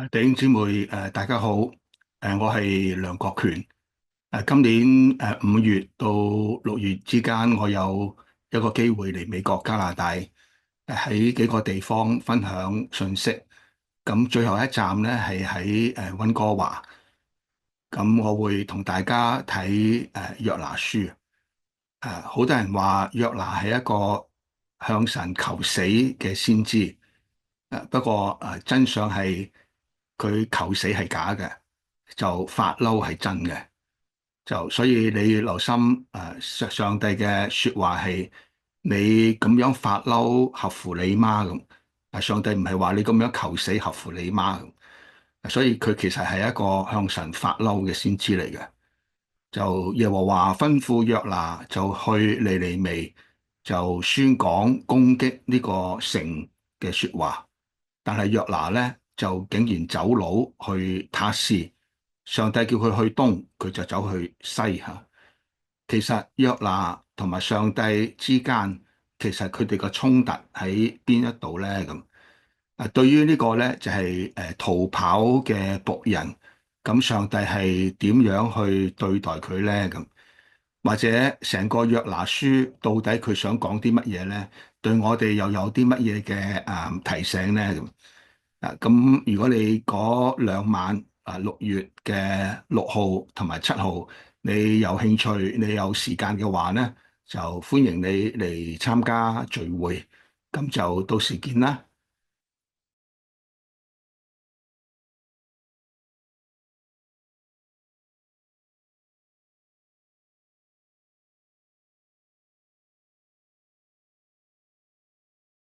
弟兄姊妹，大家好，我係梁國權。今年5月到6月之間，我有一個機會嚟美國加拿大，喺幾個地方分享信息。咁最後一站咧係喺溫哥華。咁我會同大家睇約拿書。好多人話約拿係一個向神求死嘅先知。不過真相係佢求死係假嘅，就發嬲係真嘅。所以你要留心上帝嘅說話係你咁樣發嬲合乎你嗎咁？上帝唔係話你咁樣求死合乎你嗎咁？所以佢其實係一個向神發嬲嘅先知嚟嘅。就耶和華吩咐約拿就去尼尼微，就宣講攻擊呢個城嘅說話。但係約拿咧就竟然走佬去他施，上帝叫佢去東，佢就走去西吓。其實約拿同埋上帝之間，其實佢哋個衝突喺邊一度咧咁？對於呢個咧就係逃跑嘅僕人，咁上帝係點樣去對待佢咧咁？或者成個約拿書到底佢想講啲乜嘢咧？對我哋又有啲乜嘢嘅提醒咧咁？咁如果你嗰2晚6月嘅6號同埋7號，你有興趣，你有時間嘅話咧，就歡迎你嚟參加聚會，咁就到時見啦。